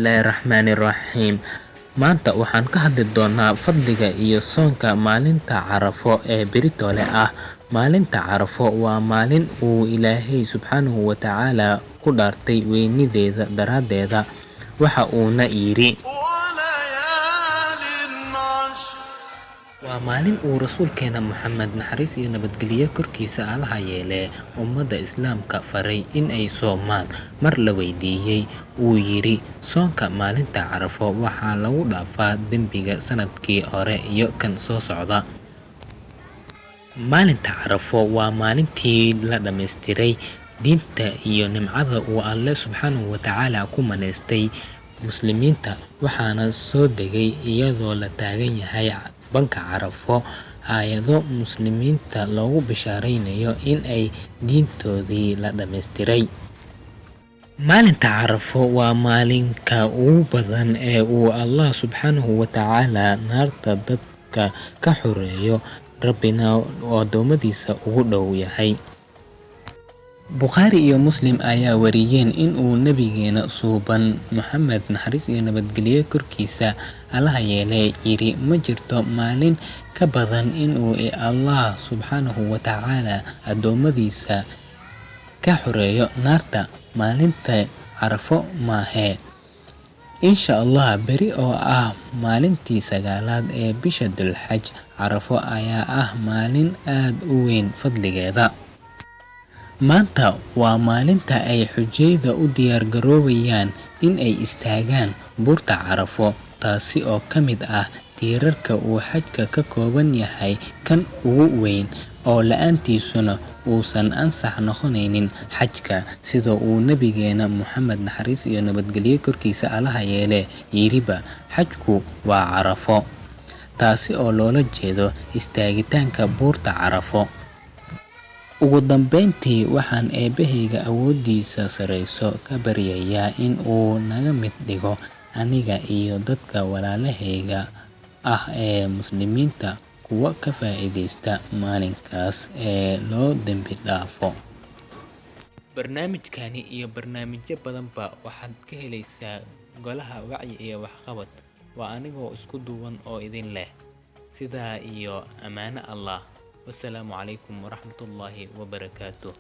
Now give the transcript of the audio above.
Bismillahirrahmanirrahiim. Maanta waxaan ka hadli doonaa fadliga iyo soonka maalinta carafo ee beritole ah. Maalinta carafo waa maalin uu Ilaahay subxaanahu wa tacaala ku dhaartay weynideeda daraaddeeda. Waxa uuna yidhi, waa maalin uu rasuulkeena Muxamed naxariis iyo nabadgelyo korkiisa Allaha yeelee ummadda islaamka faray in ay soomaan. Mar la weydiiyey, uu yidhi, soonka maalinta carafo waxaa lagu dhaafaa dembiga sanadkii hore iyo kan soo socda. Maalinta carafo waa maalintii la dhammaystiray diinta iyo nimcada uu Alle subxaanahu wa tacaala ku manaystay muslimiinta, waxaana soo degay iyadoo la taagan yahay banka carafo aayado muslimiinta loogu bishaaraynayo in ay diintoodii la dhammaystiray. Maalinta carafo waa maalinka ugu badan ee uu Allah subxaanahu wa tacaala naarta dadka ka xoreeyo, rabbina oo addoommadiisa ugu dhow yahay. Bukhari iyo Muslim ayaa wariyeen in uu nabigeena suuban Muxamed naxariis iyo nabadgelyo korkiisa Allaha yeelee yidhi, ma jirto maalin ka badan in uu Allah subxaanahu wa tacaala addoommadiisa ka xoreeyo naarta maalinta carafo maahe. Insha Allah, beri oo ah maalintii 9aad ee bisha Dulxaj, carafo ayaa ah maalin aad u weyn fadligeeda. Maanta waa maalinta ay xujayda u diyaar garoobayaan in ay istaagaan buurta carafo, taasi oo ka mid ah tiirarka uu xajka ka kooban yahay kan ugu weyn, oo la'aantiisuna uusan ansax noqonaynin xajka. Sida uu nabigeena Muxamed naxariis iyo nabadgelyo korkiisa Allaha yeelee yidhiba, xajku waa carafo, taasi oo loola jeedo istaagitaanka buurta carafo. Ugu dambeyntii, waxaan Eebbahayga awoodiisa sareyso ka baryayaa in uu naga mid dhigo aniga iyo dadka walaalahayga ah ee muslimiinta kuwa ka faa'iideysta maalinkaas ee loo dembi dhaafo. Barnaamijkani iyo barnaamijyo badanba waxaad ka helaysaa golaha wacyi iyo waxqabad. Waa anigoo isku duuban oo idin leh sidaa iyo ammaano Allah. والسلام عليكم ورحمة الله وبركاته.